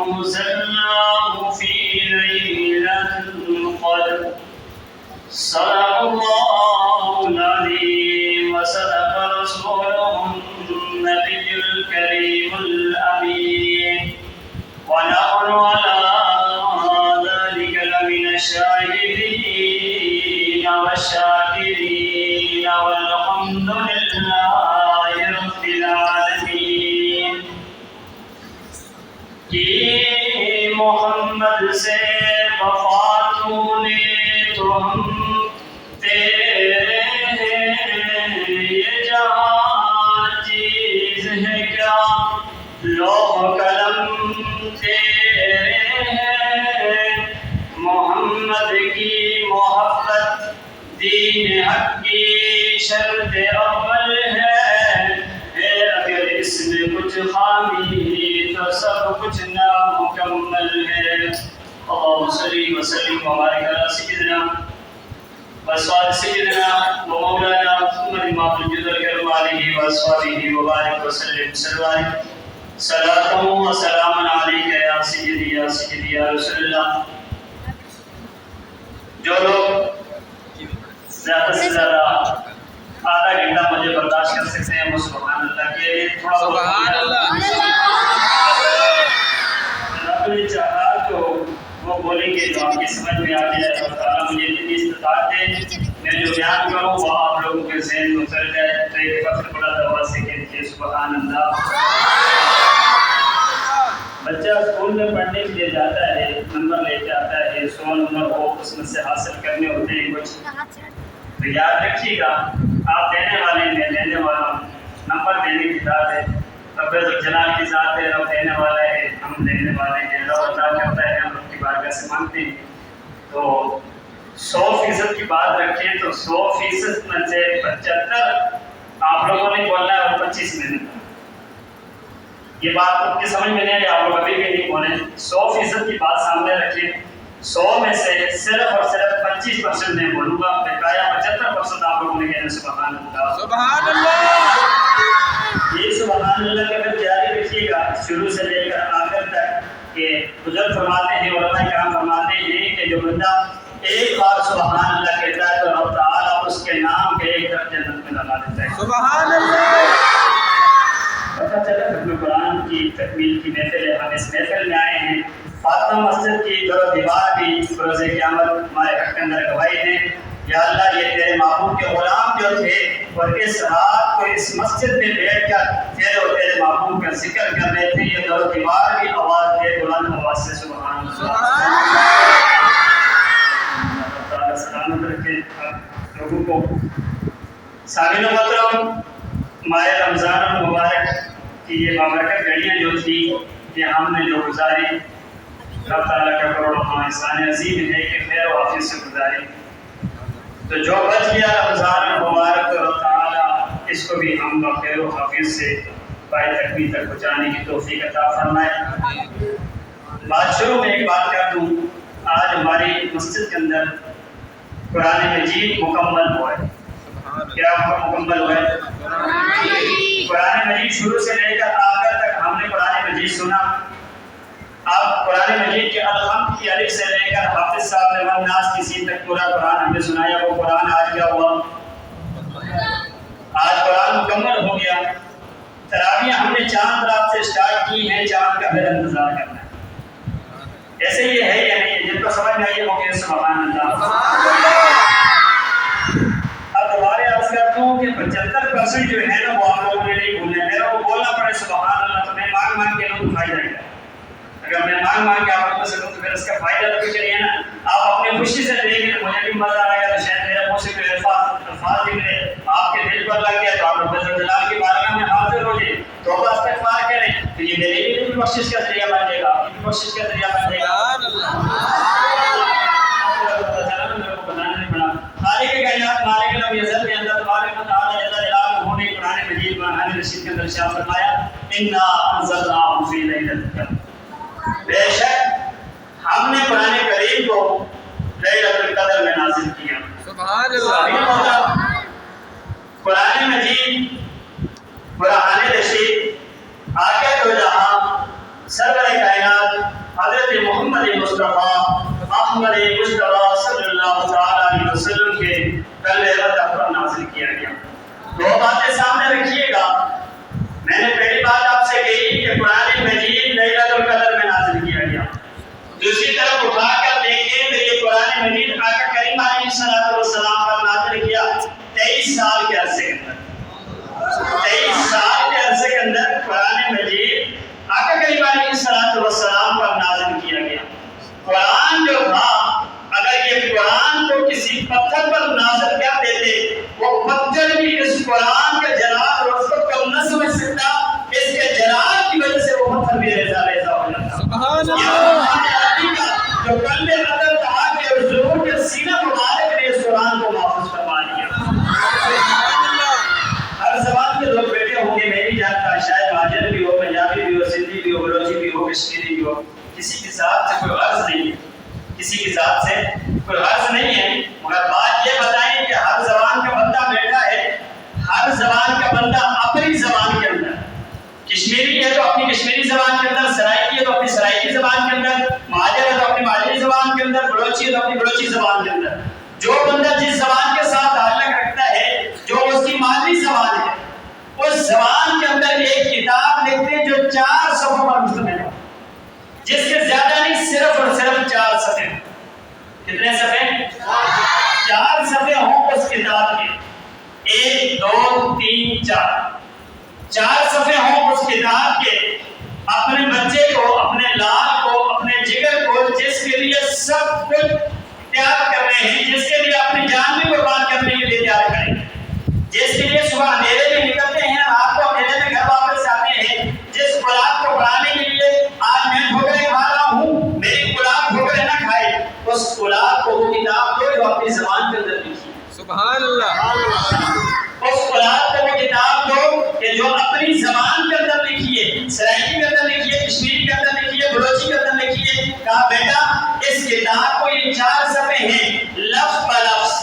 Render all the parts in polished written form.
أنزلناه في ليلة القدر صدق الله العظيم وصدق رسوله النبي الكريم الأمين ونحن على ذلك لمن الشاهدين والشاكرين والحمد لله رب العالمين کہ محمد سے وفاتوں نے تو ہم تیرے ہیں یہ جہاں چیز ہے کیا لوح قلم تیرے ہیں محمد کی محبت دین حق کی شرط اول ہے اگر اس میں کچھ خامی تو سب کچھ نامکمل ہے اللهم صل وسلم وبارك على سيدنا وأصحاب سيدنا ومولانا محمد إمام الجود والكرم عليه وأصحابه وبارك وسلم صلاة وسلام عليك يا سيدي يا سيدي يا رسول الله. جو لوگ زیادہ سے زیادہ آدھا گھنٹہ مجھے برداشت کر سکتے ہیں وہ سبحان اللہ کے تھوڑا سبحان اللہ رب نے چاہا تو وہ بولیں گے جو آپ کی سمجھ میں آ جائے اور تعالیٰ مجھے اتنی استطاعت دے میں جو بیان کروں وہ آپ لوگوں کے ذہن میں اتر جائے تو ایک وقت بڑا دعا سے کہتے ہیں سبحان اللہ. بچہ اسکول میں پڑھنے کے لیے جاتا ہے نمبر لے کے آتا ہے 100 نمبر وہ اس میں سے حاصل کرنے ہوتے ہیں کچھ تو یاد رکھیے گا آپ دینے والے ہیں میں لینے والا ہوں نمبر دینے کی ذات ہے رب جلال کی ذات ہے رب دینے والا ہے ہم دینے والے ہیں رب عطا کرتا ہے ہم رب کی بارگاہ سے مانگتے ہیں تو 100% کی بات رکھیں تو 100% میں سے 75 آپ لوگوں نے بولنا ہے اور 25 میں نے یہ بات آپ کی سمجھ میں نہیں آئی آپ لوگ ابھی بھی نہیں بولیں 100% کی بات سامنے رکھیں 100 میں سے صرف اور صرف 25% میں بولوں گا بقایا 75% آپ لوگوں نے کہنا سبحان اللہ سبحان اللہ. یہ سبحان اللہ کا اگر جاری رکھیے گا شروع سے لے کر آخر تک کہ بزرگ فرماتے ہیں علماء کرام فرماتے ہیں کہ جو بندہ ایک بار سبحان اللہ کہتا ہے تو اللہ تعالیٰ اس کے نام کے ایک طرف جنت میں لگا دیتا ہے سبحان اللہ. پتہ چلا ختم قرآن کی تکمیل کی محفل ہے ہم اس محفل میں آئے ہیں فاطمہ مسجد کی در و دیوار بھی روز قیامت ہمارے حق کے اندر گواہی دیں یا اللہ یہ تیرے محبوب کے غلام جو تھے اور اس رات کو اس مسجد میں بیٹھ کر تیرے اور تیرے محبوب کا ذکر کر رہے تھے یہ در و دیوار بھی آواز دے بلند آواز سے سبحان اللہ. اللہ تعالیٰ سلامت رکھے آپ لوگوں کو. سامعین محترم ماہ رمضان المبارک کی یہ بابرکت گھڑیاں جو تھی یہ ہم نے جو گزاری رب تعالیٰ کا کروڑوں احسان عظیم ہے کہ خیر و عافیت سے گزاری تو جو بچ گیا رمضان المبارک تو رب تعالیٰ اس کو بھی ہم خیر و عافیت سے پائے تکمیل تک پہنچانے کی توفیق عطا فرمائے. بات شروع میں ایک بات کر دوں آج ہماری مسجد کے اندر قرآن مجید مکمل ہوا ہے. کیا مکمل ہوا ہے؟ قرآن مجید شروع سے لے کر آخر تک ہم نے قرآن مجید سنا. آپ قرآن مجید کے الحمد کی الف سے لے کر حافظ صاحب نے والناس کی سین تک پورا قرآن ہمیں سنایا. وہ قرآن آج کیا ہوا؟ آج قرآن مکمل ہو گیا. تراویح ہم نے چاند رات سے سٹارٹ کی ہیں چاند کا پھر انتظار کرنا ہے. ایسے یہ ہے یا نہیں جن کو سمجھ میں آئی ہے وہ کہ سبحان اللہ. اب دوبارہ عرض کرتا ہوں کہ 75% جو ہے نا وہ آپ لوگوں نے نہیں بھولنا ہے. میرا وہ بولنا پڑے سبحان اللہ تو میں مانگ مانگ کے لوگ کھائی جائے گا. اگر میں مانگ مانگ کے آپ کو سکوں تو پھر اس کا فائدہ تو کچھ نہیں ہے نا. آپ اپنی خوشی سے دیں گے تو مجھے بھی مزہ آئے گا تو شاید میرے منہ سے کوئی الفاظ نکلے آپ کے دل پر لگ گیا تو آپ رب جلال کی بارگاہ میں حاضر ہو جائے توبہ استغفار کریں تو یہ میرے لیے بھی بخشش کا ذریعہ بن جائے گا آپ کی بھی بخشش کا ذریعہ بن جائے گا. خالق کائنات مالک لم یزل کے اندر تبارک و تعالی جل جلالہ نے قرآن مجید میں ہمیں رشید کے اندر ارشاد فرمایا انا انزلناه فی لیلۃ القدر. بے شک ہم نے قرآن کریم کو لیلۃ القدر میں نازل کیا. سبحان اللہ. قرآن مجید قرآن رشید محمد مصطفیٰ صلی اللہ تعالیٰ علیہ وسلم کے قلب ارادہ پر نازل کیا گیا۔ دو باتیں سامنے رکھیے گا۔ میں نے پہلی بات آپ سے کہی کہ قرآن مجید لیلۃ القدر میں نازل کیا گیا۔ دوسری طرف اٹھا کر دیکھیں تو یہ قرآن مجید آقا کریم علیہ السلام پر نازل کیا 23 سال کے عرصے کے اندر۔ 23 سال کے عرصے کے اندر قرآن مجید آقا کریم علیہ السلام پر نازل کیا گیا۔ قرآن جو تھا، اگر یہ قرآن کو کسی پتھر پر نازل کر دیتے، وہ پتھر بھی اس قرآن کے جلال اور رسوت کو نہ سمجھ سکتا، اس کے جلال کی وجہ سے وہ پتھر بھی ریزہ ریزہ ہو جاتا۔ سبحان اللہ۔ جو قلب ادب کہا کہ حضور کے سینہ مبارک نے اس قرآن کو محفوظ فرما لیا۔ ہر زبان کے لوگ بیٹھے ہوں گے، میری جانتا شاید مہاجر بھی ہو، پنجابی بھی ہو، سندھی بھی ہو، بلوچی بھی ہو، کشمیری بھی ہو، کسی کی ذات سے کوئی غرض نہیں ہے، کسی کی ذات سے کوئی غرض نہیں ہے، مگر بات یہ بتائیں کہ ہر زبان کا بندہ بیٹھا ہے، ہر زبان کا بندہ اپنی زبان کے اندر، کشمیری ہے تو اپنی کشمیری زبان کے اندر، سرائکی ہے تو اپنی سرائکی زبان کے اندر، مہاجر ہے تو اپنی مہاجری زبان کے اندر، بلوچی ہے تو اپنی بلوچی زبان کے اندر، جو بندہ جس زبان کے ساتھ تعلق رکھتا ہے، جو اس کی مادری زبان ہے، اس زبان کے اندر ایک کتاب لکھتے ہیں جو 4 صفحوں پر مشتمل ہے، جس کے زیادہ نہیں، صرف اور صرف 4 صفحے۔ کتنے صفحے؟ 4 صفحے ہوں اس کتاب کے، 1 2 3 4 صفحے ہوں اس کتاب کے، اپنے بچے کو، اپنے لال کو، اپنے جگر کو، جس کے لیے سب کچھ تیار کر رہے ہیں، جس کے لیے اپنی جان بھی قربان کرنے کے لیے تیار کریں، جس کے لیے صبح اندھیرے میں نکلتے ہیں، رات کو اندھیرے میں گھر واپس آتے ہیں، جس گلاب کو پڑھانے کے لیے آج میں ٹھوکریں کھا رہا ہوں، میری گلاب ٹھوکریں نہ کھائے، اس گلاب کو وہ کتاب دو جو اپنی زبان کے اندر لکھی۔ سبحان اللہ۔ اس گلاب کو وہ کتاب دو کہ جو اپنی زبان کے اندر لکھی ہے، سرائکی کے اندر لکھی ہے، کشمیری کے اندر لکھی ہے، بلوچی کے اندر لکھی ہے۔ کہا بیٹا اس کتاب کو، یہ 4 صفحے ہیں، لفظ بلفظ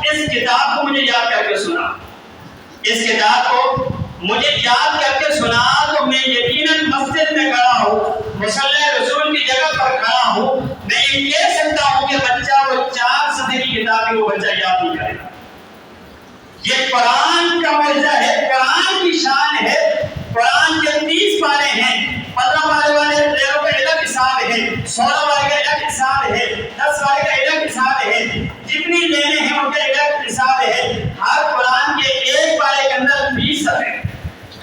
اس کتاب کو مجھے یاد کر کے سنا، اس کتاب کو مجھے یاد کر کے سنا تو میں یقیناً مسجد میں کھڑا ہوں، مصلی رسول کی جگہ پر کھڑا ہوں، میں یہ کہہ سکتا ہوں کہ بچہ وہ 4 صفحے کی کتاب کی وہ بچہ یاد نہیں کرے گا۔ یہ قرآن کا معجزہ ہے، قرآن کی شان ہے۔ قرآن کے 30 پارے ہیں، 15 پارے والے لیروں کا الگ حساب ہے، 16 والے کا الگ حساب ہے، 10 والے کا الگ حساب ہے، جتنی لینے ہیں ان کا الگ حساب ہے۔ ہر قرآن کے ایک پارے کے اندر 20 صفحے،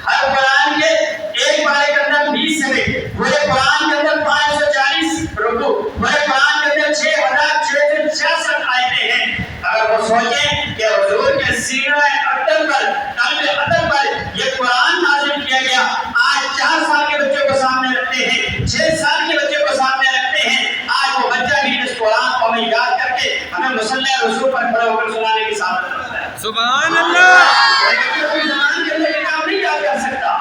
ہر قرآن کے ایک پارے کے اندر 20 صفحے، پورے قرآن کے اندر 540 رکوع، پورے قرآن کے اندر 6666 آیتیں ہیں۔ اگر وہ سوچیں کہ حضور کے سینہ اقدس پر، قلب ادب پر یہ قرآن نازل کیا گیا، آج 4 سال کے بچے کو سامنے رکھتے ہیں، 6 سال کے بچے کو سامنے رکھتے ہیں، آج وہ بچہ بھی اس قرآن کو ہمیں یاد کر کے ہمیں مصلی رسول پر کھڑا ہو کر سنانے کی سعادت رکھتا ہے۔ سبحان اللہ۔ کوئی زبان کے اندر کتاب نہیں یاد کر سکتا،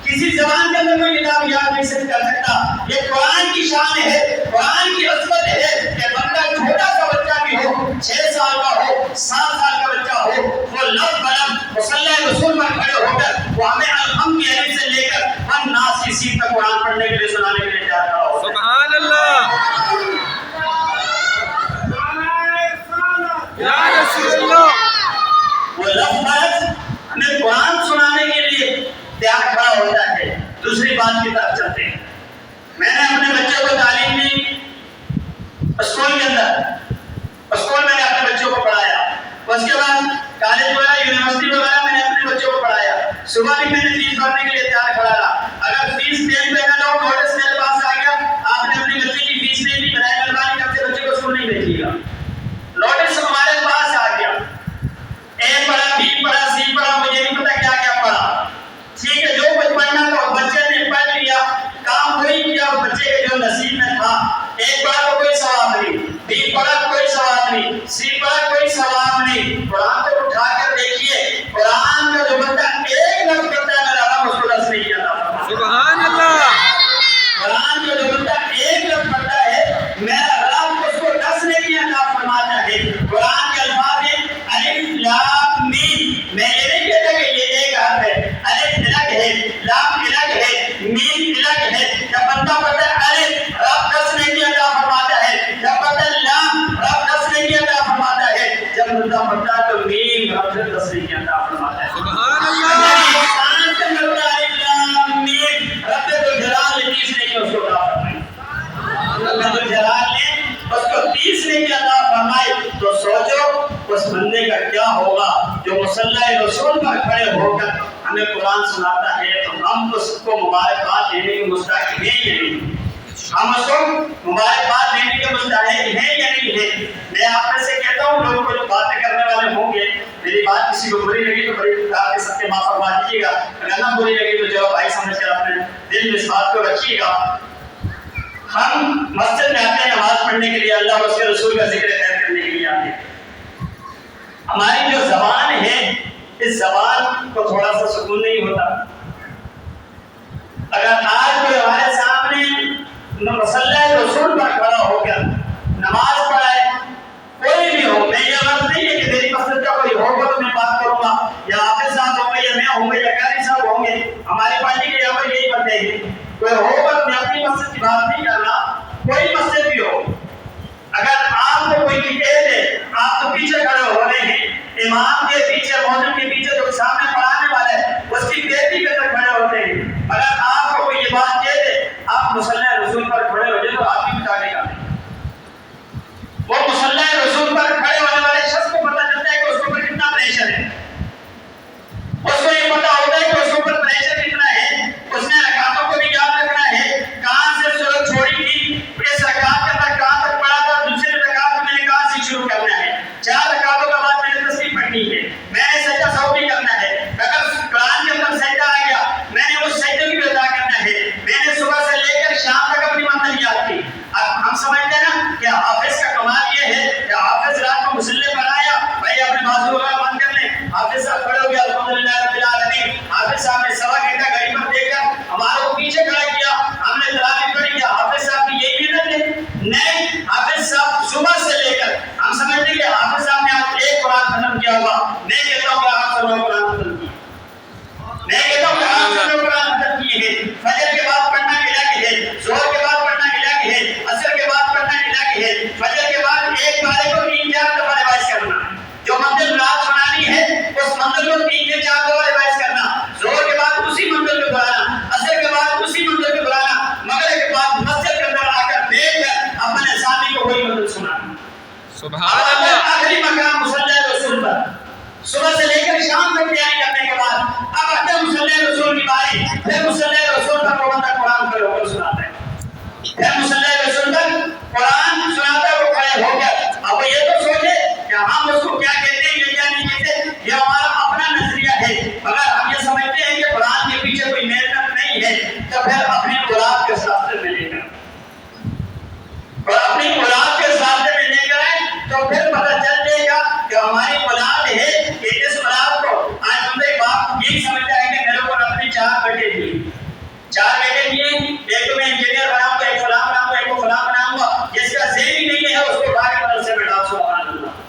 کسی زبان کے اندر کوئی کتاب یاد نہیں کر سکتا۔ یہ قرآن کی شان ہے، قرآن کی عظمت ہے کہ بندہ چھوٹا سا بچہ بھی ہو، 6 سال کا ہو، 7 سال کا بچہ ہو، وہ لفظ بلفظ مصلی رسول پر کھڑے ہو کر وہ ہمیں الحمد کی الف سے لے کر ہم ناس کی سین تک قرآن پڑھنے کے لیے، سنانے کے لیے تیار کھڑا ہوتا ہے۔ سبحان اللہ۔ یا رسول اللہ۔ وہ لفظ بلفظ ہمیں قرآن سنانے کے لیے تیار کھڑا ہوتا ہے۔ دوسری بات کی طرف چلتے ہیں۔ میں نے اپنے بچے کو تعلیم دی اسکول کے اندر، اسکول میں نے اپنے بچوں کو پڑھایا، اس کے بعد کالج وغیرہ، یونیورسٹی وغیرہ میں نے اپنے بچوں کو پڑھایا۔ صبح بھی میں نے فیس بھرنے کے لیے تیار کھڑا رہا، اگر فیس ٹائم پہ نہ دو، نوٹس میرے پاس آ گیا، آپ نے اپنے بچے کی فیس نہیں دی، برائے مہربانی کر کے بچے کو اسکول نہیں بھیجیے گا۔ نوٹس ہمارے پاس آ گیا، اے پڑھا، بی پڑھا، سی پڑھا، مجھے نہیں پتا کیا کیا پڑھا، ٹھیک ہے، جو کچھ پڑھنا تھا بچے نے پڑھ لیا، کام وہی کیا بچے کے جو نصیب میں تھا۔ ایک پڑھا تو کوئی ثواب نہیں، بی پڑھا کوئی ثواب نہیں، سی پڑھا کوئی ثواب نہیں۔ قرآن کو اٹھا کر دیکھیے، قرآن کا جو بندہ ایک لفظ کرتا ہے میرا رب اس کو 10 نہیں کیا تھا۔ سبحان اللہ۔ قرآن ہمیں قرآن سناتا ہے تو ہم اس کو مبارکباد دینے کے مستحق ہیں یا نہیں؟ ہم اس کو مبارکباد دینے کے مستحق ہیں یا نہیں ہے؟ میں آپ میں سے کہتا ہوں لوگوں کو جو باتیں کرنے والے ہوں گے، میری بات کسی کو بری لگی تو بڑی آپ کے سب کے معاف فرما دیجیے گا، اگر نہ بری لگی تو جو بھائی سمجھ کر اپنے دل میں اس بات کو رکھیے گا۔ ہم مسجد میں آتے ہیں نماز پڑھنے کے لیے، اللہ اور اس کے رسول کا ذکر خیر کرنے کے لیے آتے ہیں۔ ہماری جو زبان ہے اس زبان کو تھوڑا سا سکون نہیں ہوتا۔ اگر آج کوئی ہمارے سامنے مصلی رسول پر کھڑا ہو کر نماز پڑھائے، کوئی بھی ہو، میں یہ غلط نہیں ہے کہ میری مسجد کا کوئی ہوگا تو میں بات کروں گا، یا حافظ صاحب ہوں گے یا میں ہوں گے یا قاری صاحب ہوں گے، ہماری پارٹی کے یہاں پر یہی بندے ہیں، کوئی ہوگا تو میں اپنی مسجد کی بات نہیں کرنا، کوئی مسجد بھی ہو۔ اگر آپ کو کوئی کہہ دے آپ تو پیچھے کھڑے ہو رہے ہیں، امام کے پیچھے مؤذن کے پیچھے جو سامنے پڑھانے والا ہے اس کی بیٹی کے اندر کھڑے ہوتے ہیں، اگر آپ کو کوئی یہ بات کہہ دے آپ مصلی رسول پر کھڑے ہو جائے تو آپ کی بتانے کا نہیں۔ وہ مصلی رسول پر کھڑے ہونے والے شخص کو پتہ چلتا ہے کہ اس کے اوپر کتنا پریشر ہے، اس کو یہ پتا ہوتا ہے کہ اس کے اوپر پریشر کتنا ہے، اس نے رکعتوں کو بھی یاد رکھنا ہے، کہاں سے سورت چھوڑی تھی، اس رکعت کے بعد کہاں تک پڑھا تھا، دوسری رکعت میں نے کہاں سے شروع کرنا ہے، 4 رکعتوں کے بعد میں نے تسبیح پڑھنی ہے، میں نے سجدہ سہو کرنا ہے، اگر قرآن کے اندر سجدہ آ گیا میں نے اس سجدے کی بھی ادا کرنا ہے، میں نے صبح سے لے کر شام تک اپنی منزل یاد کی۔ اب ہم سمجھتے ہیں نا کہ حافظ کا کمال یہ ہے کہ حافظ رات کو مصلی پر آیا، بھائی اپنے بازو وغیرہ بند کر لیں، حافظ صاحب کھڑے ہو گیا الحمدللہ رب العالمین، حافظ صاحب نے سوا گھنٹہ گھڑی پر دیکھ کر ہمارے کو پیچھے کھڑا کیا، ہم نے تراویح پڑھی، کیا حافظ صاحب کی یہی محنت ہے؟ نہیں، حافظ صاحب صبح سے لے کر ہم سمجھتے ہیں کہ حافظ صاحب نے آج ایک قرآن ختم کیا ہوگا، میں کہتا ہوں کہ آپ سب لوگ قرآن ختم کیے، میں کہتا ہوں کہ آپ سب لوگ قرآن ختم کیے ہیں، فجر کے بعد پڑھنا الگ ہے، ظہر کے بعد پڑھنا الگ ہے، عصر کے بعد پڑھنا الگ ہے، فجر کے بعد ایک بارے کو 3-4 دفعہ ریوائز کرنا، جو منزل رات سنانی ہے اس منزل کو 3-4 دفعہ ریوائز کرنا، ظہر کے بعد اسی منزل کو دہرانا، عصر کے بعد اسی منزل کو دہرانا، مغرب کے بعد مسجد کے اندر آ کر بیٹھ کر اپنے ساتھی کو وہی منزل سنانا۔ سبحان اللہ۔ آخری مقام مصلی رسول پر، صبح سے لے کر شام تک تیاری کرنے کے بعد اب آتے ہیں مصلی رسول کی باری، پھر مصلی رسول پر وہ بندہ قرآن کھڑے ہو کر سناتا ہے، پھر مصلی رسول پر قرآن سناتا ہے وہ کھڑے ہو کر۔ اب یہ تو سوچے کہ ہم اس کو کیا کہتے ہیں یا کیا نہیں کہتے، یہ ہمارا اپنا نظریہ ہے، مگر ہم یہ سمجھتے ہیں کہ قرآن کے پیچھے کوئی محنت نہیں ہے تو پھر اپنی اولاد کے ساتھ میں لے کر اور اپنی اولاد کے ساتھ میں لے کر آئے تو پھر پتہ چل جائے گا کہ ہماری اولاد ہے کہ اس اولاد کو آج ہم ایک باپ یہی سمجھتا ہے کہ میرے کو اپنے 4 بیٹے دیے، 4 بیٹے دیے، ایک کو میں انجینئر بناؤں گا، ایک فلاں بناؤں گا، ایک کو فلاں بناؤں گا، جس کا ذہن ہی نہیں ہے اس کو اٹھا کے مدرسے میں ڈال، سبحان اللہ۔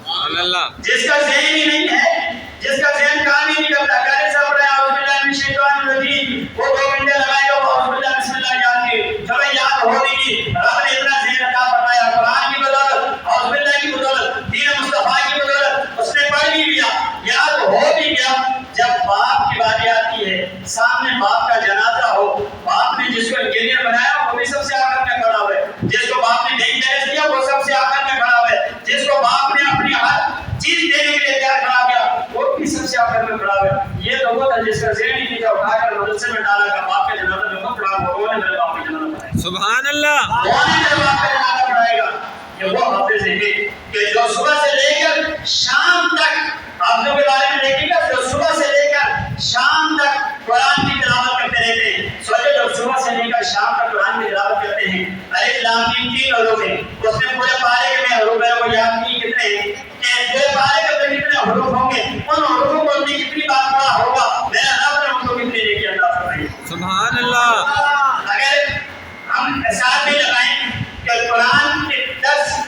سبحان اللہ۔ جس کا ذہن ہی نہیں ہے، جس کا ذہن کام ہی نہیں کرتا، قاری صاحب پڑھے اعوذ باللہ من الشیطان الرجیم، وہ 2 گھنٹے لگائے گا اعوذ باللہ بسم اللہ یاد کی، چلو یاد ہو گئی، رب نے اتنا ذہن عطا فرمایا، قرآن کی بدولت، اعوذ باللہ کی بدولت، دین مصطفیٰ کی بدولت، اس نے پڑھ بھی لیا، یاد ہو بھی گیا۔ جب باپ کی باری آتی ہے، سامنے باپ کا جنازہ ہو، باپ نے جس کو انجینئر بنایا وہ بھی سب سے آخر میں کھڑا ہوئے، جس کو باپ نے مینٹیننس دیا وہ سب سے آخر میں کھڑا ہوئے، جس کو باپ نے اپنی ہر چیز دینے کے لیے تیار کرا دیا وہ بھی سب سے آخر میں کھڑا ہوئے۔ یہ تو وہ تھا جس کا ذہن ہی نہیں تھا، اٹھا کر مدرسے میں ڈالا کہ باپ کے جنازے میں مت پڑھا، وہ نے میرے باپ کے جنازے میں پڑھایا، سبحان اللہ۔ وہ نے میرے باپ کا جنازہ پڑھائے گا۔ یہ وہ حافظ ہیں کہ جو صبح سے لے کر شام تک، حافظوں کے بارے میں دیکھیں گا، جو صبح سے لے کر شام تک قرآن کی تلاوت کرتے رہتے ہیں۔ سوچے جو صبح سے لے کر شام تک قرآن کی تلاوت کرتے ہیں، الف لام میم 3 حروف ہیں، اس میں پورے پارے کے میں حروف ہے وہ یاد نہیں کتنے ہیں کہ پورے پارے کے میں کتنے حروف ہوں گے، ان حروفوں کو اپنی کتنی بار پڑھا ہوگا، میرا رب نے ان کو کتنے لے کے عطا فرمائی۔ سبحان اللہ۔ اگر ہم حساب میں لگائیں کہ قرآن کے 10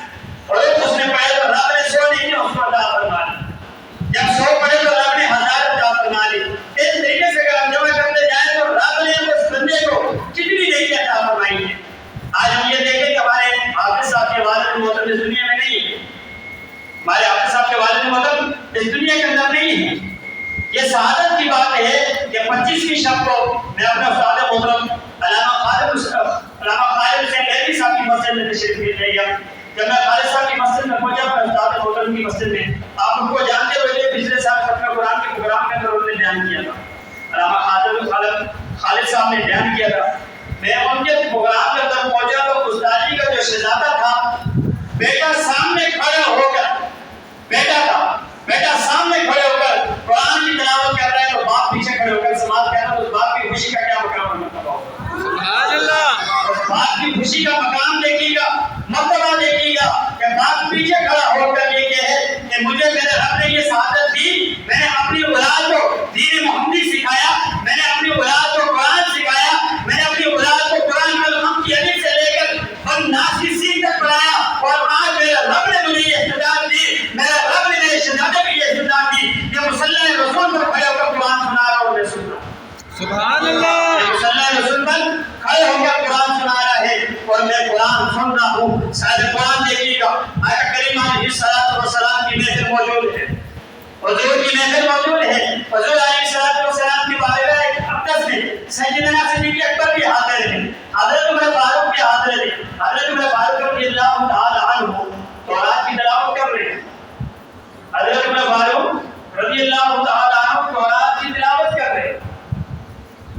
حروف اس نے پڑھے تو رب نے 100 نہیں اس کو عطا فرما لی، جب 100 پڑھے تو رب نے 1000 عطا فرما لی۔ اس طریقے سے اگر ہم جمع کرتے جائیں تو رب نے اس بندے کو کتنی نیکی عطا فرمائی ہے۔ آج ہم یہ دیکھیں کہ ہمارے حافظ صاحب کے والد محترم اس دنیا میں نہیں ہے، ہمارے حافظ صاحب کے والد محترم اس دنیا کے اندر نہیں ہے۔ یہ سعادت کی بات ہے کہ 25 کی شب کو میں اپنے استاد محترم علامہ خالد حسین لہری صاحب کی مسجد میں تشریف لے گیا۔ جب میں خالد صاحب کی مسجد میں پہنچا، اپنے استاد محترم کی مسجد میں، آپ ان کو جانتے ہوئے پچھلے سال ختم قرآن کے پروگرام کے اندر انہوں نے بیان کیا تھا، علامہ خالد صاحب نے بیان کیا تھا. میں ان کے پروگرام کے اندر پہنچا تو گستاخی کا جو شہزادہ تھا، بیٹا سامنے کھڑے ہو کر، بیٹا سامنے کھڑے ہو کر قرآن کی تلاوت کر رہا ہے تو باپ پیچھے کھڑے ہو کر سماعت کر رہا ہے. تو اس باپ کی خوشی کا کیا مقام ہوگا؟ سبحان اللہ. اس باپ کی خوشی کا مقام دیکھیے گا، مرتبہ دیکھیے گا کہ باپ پیچھے کھڑا ہو کر یہ کہے کہ مجھے میرے رب نے یہ سعادت دی، میں نے اپنی اولاد کو دین محمدی سکھایا، میں نے اپنی اولاد کو قرآن سکھایا، میں نے اپنی اولاد کو قرآن الحمد کی الف سے لے کر والناس کی سین تک پڑھایا، اور آج میرے رب نے مجھے یہ استعداد دی، میرے رب نے میرے شہزادے کو یہ استعداد دی کہ مصلی رسول پر کھڑے ہو کر قرآن سنا رہا ہوں. میں سن رہا ہوں سبحان اللہ. مصلی رسول پر کھڑے ہو کر قرآن سنا رہا ہے اور میں قرآن سن رہا ہوں. شاید قرآن دیکھیے گا، آیا کریم علیہ الصلوۃ والسلام کی محفل موجود ہے، حضور کی محفل موجود ہے. حضور علیہ الصلوۃ والسلام کی بارگاہ اقدس میں سیدنا صدیق اکبر بھی حاضر ہیں، حضرت عمر فاروق بھی حاضر ہیں. حضرت عمر فاروق رضی اللہ تعالی عنہ تورات کی تلاوت کر رہے ہیں. حضرت عمر فاروق رضی اللہ تعالی عنہ تورات کی تلاوت کر رہے ہیں.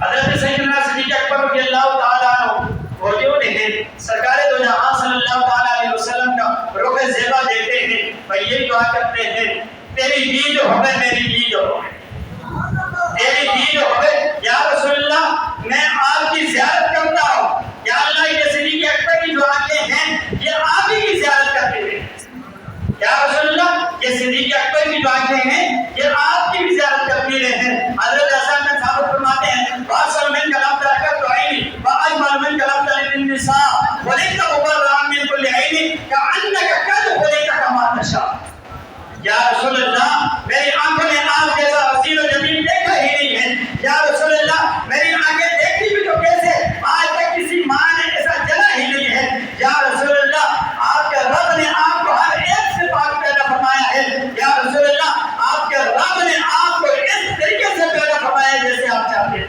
حضرت سیدنا صدیق اکبر رضی اللہ تعالی عنہ موجود ہیں. سرکار دو جہاں صلی اللہ تعالی علیہ وسلم کا رخ زیبا دیتے ہیں اور یہ دعا کرتے ہیں، تیری دید ہوئے میری دید ہوئے، تیری دید ہوئے یا رسول اللہ، میں آپ کی زیارت کرتا ہوں. یا اللہ یہ صدیق اکبر کی جو آنکھیں ہیں یہ آپ ہی کی زیارت کرتے ہیں. یا رسول اللہ یہ صدیق اکبر کی جو آنکھیں ہیں یہ آپ کی بھی زیارت کرتی رہے ہیں. حضرت حسن بن ثابت فرماتے ہیں وَأَحْسَنُ مِنْكَ لَمْ تَرَكَتُ عَيْنِي وَأَجْمَلُ مِنْكَ لَمْ تَلِدِ النِّسَاءُ وَلِدْتَ مُبَرَّأً مِنْ كُلِّ عَيْبٍ كَأَنَّكَ قَدْ خُلِقْتَ كَمَا تَشَاءُ. یا رسول اللہ میری آنکھوں نے آپ جیسا حسین و جمیل دیکھا ہی نہیں ہے. یا رسول اللہ میری آنکھیں دیکھی بھی تو کیسے، آج تک کسی ماں نے ایسا جلا ہی نہیں ہے. یا رسول اللہ آپ کے رب نے آپ کو ہر ایک سے پاک پیدا فرمایا ہے. یا رسول اللہ آپ کے رب نے آپ کو اس طریقے سے پیدا فرمایا ہے جیسے آپ چاہتے ہیں.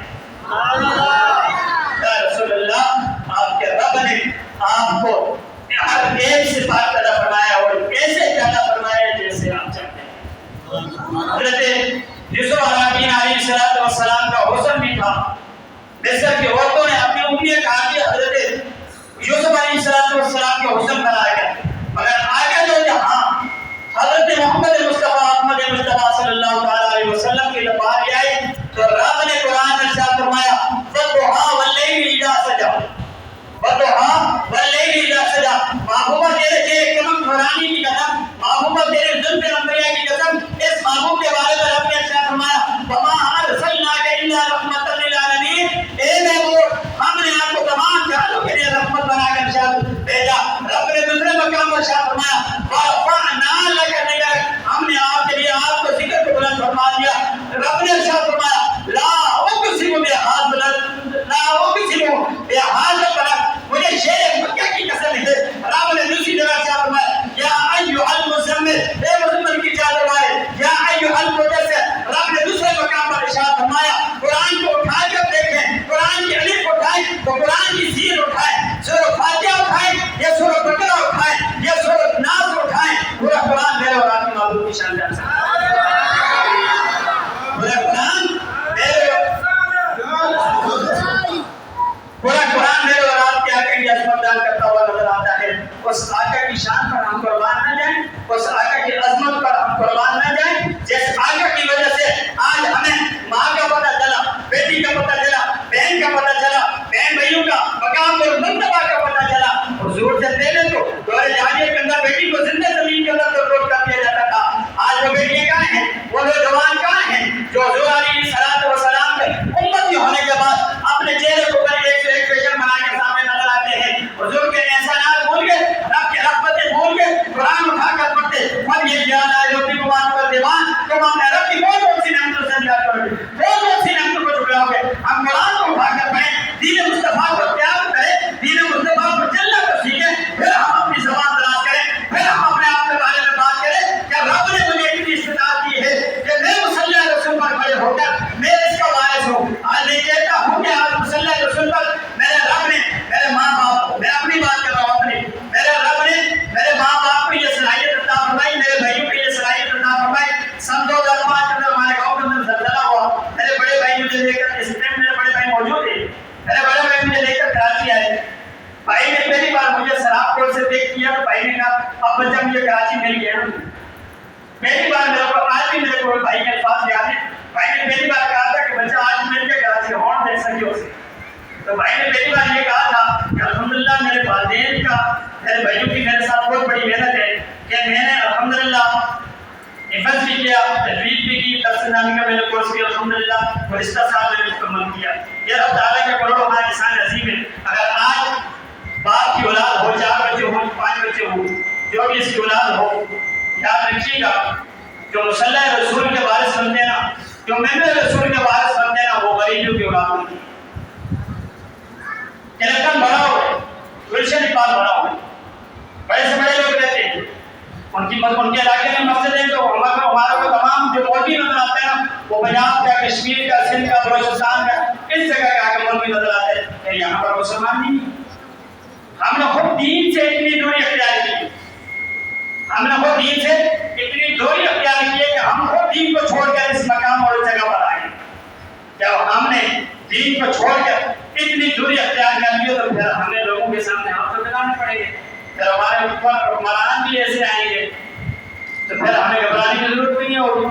یا رسول اللہ آپ کے رب نے آپ کو ہر ایک سے پاک پیدا فرمایا اور کیسے پیدا فرمایا ہے جیسے آپ چاہتے ہیں. حضرت یوسف علیہ السلام کا حسن بھی تھا. مصر کی عورتوں نے اپنی انگلیاں کاٹ کے حضرت یوسف علیہ السلام کے حسن بنایا گیا. مگر آگے جو جہاں حضرت محمد مصطفیٰ صلی اللہ تعالی علیہ وسلم کی جب بات آئی تو رب نے قرآن میں ارشاد فرمایا وَالضُّحَىٰ وَاللَّيْلِ إِذَا سَجَىٰ وَالضُّحَىٰ وَاللَّيْلِ إِذَا سَجَىٰ. محبوبہ تیرے چہرے چمک نورانی کی قسم، محبوبہ تیرے زلف انبیاء کی قسم. اس محبوب کے بارے میں رب نے ارشاد فرمایا وَمَا أَرْسَلْنَاكَ إِلَّا رَحْمَةً لِلْعَالَمِينَ. اے محبوب ہم نے آپ کو تمام جہانوں کے لیے رحمت بنا کر ارشاد بھیجا. رب نے دوسرے مقام پر ارشاد فرمایا وَرَفَعْنَا لَكَ ذِكْرَكَ. ہم نے آپ کے لیے آپ کو ذکر کو بلند فرما دیا. رب نے ارشاد فرمایا لا اقسم بهذا البلد. مجھے شیر مکہ کی قسم ہے. رب نے دوسری جگہ ارشاد فرمایا یا ایھا المزمل، اے مزمل کی چادر اڑائے. یا ایھا المدثر. رب نے دوسرے مقام پر ارشاد فرمایا قرآن کو اٹھا کر دیکھیں، قرآن کی الف اٹھائیں تو قرآن کی سین اٹھائیں، سورہ فاتحہ اٹھائیں یا سورہ بقرہ اٹھائیں یا سورہ ناس اٹھائیں، پورا قرآن میرے اور آپ کی معبود کی شان جان سکتا ہے. پورا قرآن میرے اور آپ کے آقا کی عظمت بیان کرتا ہوا نظر آتا ہے. اس آقا کی شان پر ہم قربان نہ جائیں، اس آقا کی عظمت پر ہم قربان نہ جائیں. جس آقا کی وجہ سے آج ہمیں ماں کا پتہ چلا، بیٹی کا پتہ چلا، بہن کا پتہ چلا، بہن بھائیوں کا مقام اور مرتبہ کا پتہ چلا. حضور سے پہلے تو دور جاہلیت کے اندر بیٹی کو زندہ زمین کے اندر توڑ کر دیا جاتا تھا. آج وہ بیٹیاں کہاں ہیں، وہ نوجوان کہاں ہیں جو حضور علیہ السلام کے امتی ہونے کے بعد اپنے چہرے کو پر ایک سے ایک فیشن بنا کے سامنے نظر آتے ہیں. حضور کے احسانات بھول گئے، رب کی رحمتیں بھول گئے، قرآن اٹھا کر پڑھتے مجھے لے کر، اس ٹائم میرے بڑے بھائی موجود ہیں، میرے بڑے بھائی مجھے لے کر کراچی آئے، بھائی نے پہلی بار مجھے سراب کوٹ سے دیکھ کیا تو بھائی نے کہا اب بچہ مجھے کراچی مل گیا نا، پہلی بار میرے کو آج بھی میرے کو بھائی کے الفاظ یاد ہیں، بھائی نے پہلی بار کہا تھا کہ بچہ آج مل کے کراچی ہارن دیکھ سکے اسے، تو بھائی نے پہلی بار یہ کہا تھا کہ الحمدللہ میرے والدین کا، میرے بھائیوں کی میرے ساتھ بہت بڑی محنت ہے کہ میں نے الحمدللہ حفظ بھی کیا، تجوید بھی کی، تفسیر نامی کا میں نے کورس کیا الحمدللہ، گزشتہ سال میں نے مکمل کیا۔ یہ اللہ تعالیٰ کا کروڑوں ہمارا احسان عظیم ہے۔ اگر آج باپ کی اولاد ہو، 4 بچے ہوں، 5 بچے ہوں، جو بھی اس کی اولاد ہو، یاد رکھیے گا جو مصلی رسول کے وارث بنتے ہیں نا، جو ممبر رسول کے وارث بنتے ہیں نا، وہ غریبوں کی اولاد ہوتی ہے۔ الیکشن بڑا ہو، گلشن اقبال بڑا ہو، بڑے سے بڑے لوگ رہتے ہیں، ان کے علاقے میں مسجد ہے تو ہمارے کو تمام جو مولوی نظر آتے ہیں نا، وہ پنجاب کا، کشمیر کا، سندھ کا، بلوچستان کا، اس جگہ کے آگے مولوی نظر آتے ہیں کہ یہاں پر مسلمان نہیں۔ ہم نے خود دین سے اتنی دوری اختیار کی، ہم نے خود دین سے اتنی دوری اختیار کی ہے کہ ہم خود دین کو چھوڑ کر اس مقام اور اس جگہ پر آئے۔ جب ہم نے دین کو چھوڑ کر اتنی دوری اختیار کر لی تو پھر ہمیں لوگوں کے سامنے ہاتھ تو دکھانے پڑیں گے، پھر ہمارے حکمران بھی ایسے آئیں گے تو پھر ہمیں گھبرانے کی ضرورت بھی نہیں ہوگی،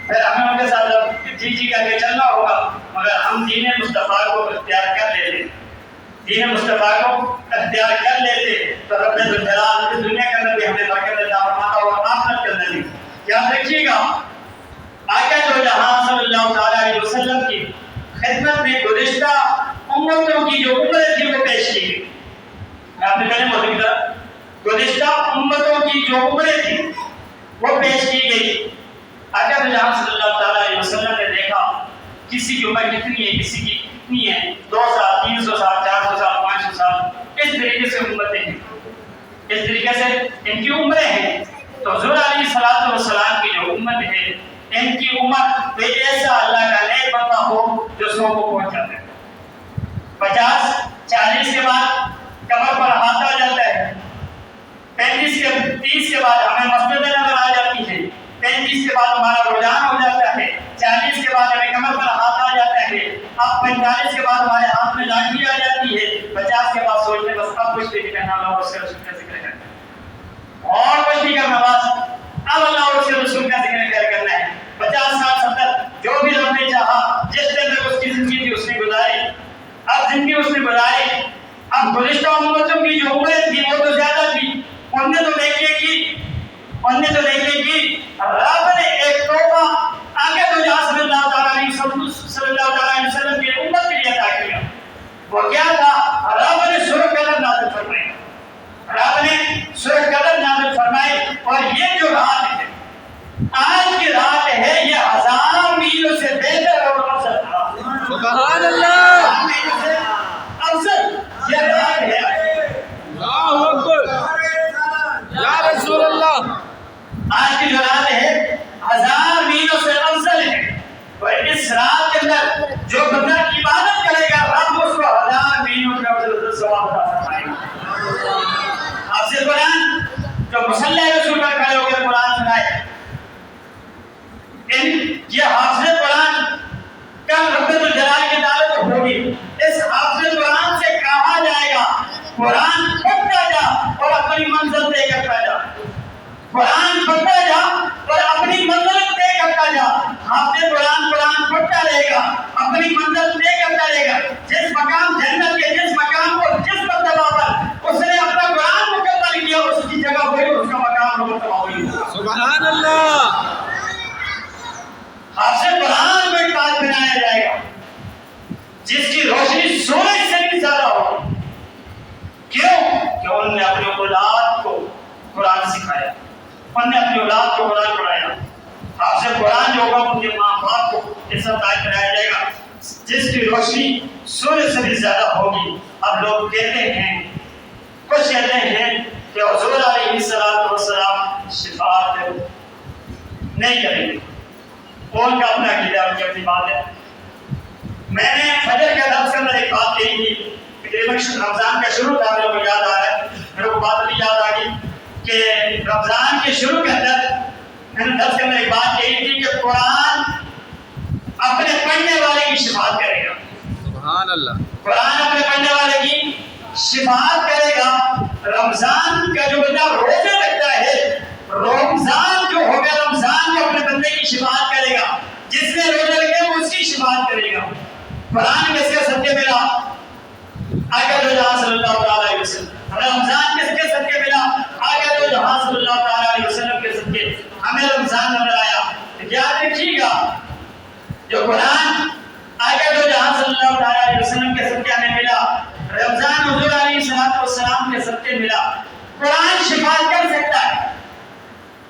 پھر ہمیں ان کے ساتھ جی کر کے چلنا ہوگا۔ مگر ہم دین مصطفیٰ کو اختیار کر لیتے، دین مصطفیٰ کو اختیار کر لیتے تو رب الجلال اس دنیا کے اندر بھی ہمیں برکت عطا فرماتا اور آخرت کے اندر بھی۔ یاد رکھیے گا آقا دو جہاں صلی اللہ تعالیٰ علیہ وسلم کی خدمت میں گزشتہ امتوں کی جو عمریں تھی وہ پیش کی گئی۔ میں آپ نے پہلے موضوع کیا، گزشتہ امتوں کی جو عمریں تھی وہ پیش کی گئی۔ آقا دو جہاں صلی اللہ تعالیٰ علیہ وسلم نے دیکھا کسی کی عمر کتنی ہے، کسی کی کتنی ہے، 2 سال، 300 سال، 400 سال، 500 سال، اس طریقے سے امتیں ہیں، اس طریقے سے ان کی عمریں ہیں۔ تو حضور علیہ السلام کی جو امت ہے، ان کی عمر کوئی ایسا اللہ کا نیک بندہ ہو جو 100 کو پہنچ جاتا ہے، 50 40 کے بعد کمر پر ہاتھ آ جاتا ہے، 30 کے بعد ہمیں مسجدیں نظر آ جاتی ہیں، 35 کے بعد ہمارا رجحان ہو جاتا ہے، 40 کے بعد ہمیں کمر پر ہاتھ آ جاتا ہے، اب 45 کے بعد ہمارے ہاتھ میں لاٹھی آ جاتی ہے، 50 کے بعد سوچتے بس اب کچھ نہیں کرنا، اللہ اور اس کے رسول کا ذکر کرنا اور کچھ نہیں کرنا، بس اب اللہ اور اس کے رسول کا ذکر کرنا ہے۔ 50 سال 70 جو بھی رب نے چاہا، جس دن تک اس کی زندگی تھی اس نے گزاری، اب زندگی اس نے گزاری۔ اب گزشتہ امتوں کی جو عمریں تھی وہ تو زیادہ تھی، ان نے تو دیکھے کی رب نے ایک تحفہ آگے تو جہاں صلی اللہ تعالیٰ علیہ وسلم کی امت کے لیے عطا کیا۔ وہ کیا تھا؟ رب نے سورہ قدر نازل فرمائی، رب نے سورہ قدر نازل فرمائی، اور یہ جو رات ہے آج کی رات ہے، یہ 1000 میلوں سے بہتر اور افضل رات۔ سبحان اللہ، افضل یہ رات ہے۔ اللہ اکبر، یا رسول اللہ۔ آج کی جو رات ہے 1000 میلوں سے افضل ہے، اور اس رات کے اندر جو بندہ عبادت کرے گا رب اس کو 1000 میلوں کا افضل ثواب عطا فرمائے گا۔ آپ سے قرآن جو مصلی رسول پر کھڑے ہو کر قرآن سنائے، یہ حافظ قرآن کل رب الجلال کی دعوت ہوگی، اس حافظ قرآن سے کہا جائے گا قرآن پڑھتا جا اور اپنی منزل طے کرتا جا، قرآن پڑھتا جا اور اپنی منزل طے کرتا جا۔ حافظ قرآن پڑھتا رہے گا، اپنی منزل طے کرتا رہے گا، جس مقام جنت کے جس مقام کو جس مرتبہ پر اس نے اپنا قرآن مکمل کیا اس کی جگہ ہوئی، اس کا مقام مرتبہ ہوئی۔ سبحان اللہ۔ حافظ قرآن کو ایک تاج بنایا جائے گا جس کی روشنی سورج سے بھی زیادہ ہوگی۔ کیوں؟ کہ انہوں نے اپنی اولاد کو قرآن سکھایا، انہوں نے اپنی اولاد کو قرآن پڑھایا۔ حافظ قرآن جو ہوگا ان کے ماں باپ کو ایسا تاج بنایا جائے گا جس کی روشنی سورج سے بھی زیادہ ہوگی۔ اب لوگ کہتے ہیں، کچھ کہتے ہیں کہ حضور علیہ السلام شفاعت نہیں کریں گے، ان کا اپنا عقیدہ، ان کی اپنی بات ہے۔ میں نے فجر کے درس کے اندر ایک بات کہی تھی، تقریباً رمضان کا شروع تھا، میرے کو یاد آ رہا ہے، میرے کو بات بھی یاد آ گئی کہ رمضان کے شروع کے اندر میں نے درس کے اندر ایک بات کہی تھی کہ قرآن اپنے پڑھنے والے کی شفاعت سبحان اللہ. قرآن اپنے پڑھنے والے کی شفاعت کرے گا. رمضان کا جو بندہ روزے رکھتا ہے، رمضان جو ہوگا، رمضان جو اپنے بندے کی شفاعت کرے گا. جس نے روزے رکھے وہ اس کی شفاعت کرے گا. قرآن کس کے صدقے ملا؟ آقا دو جہاں صلی اللہ علیہ وسلم. رمضان کس کے صدقے ملا؟ آقا دو جہاں صلی اللہ علیہ وسلم کے صدقے. ہمیں رمضان نظر آیا. یاد رکھیے گا جو قرآن آقا دو جہاں صلی اللہ علیہ وسلم کے صدقے ہمیں ملا، رمضان حضور علیہ السلام کے صدقے ملا. قرآن شفاعت کر سکتا ہے.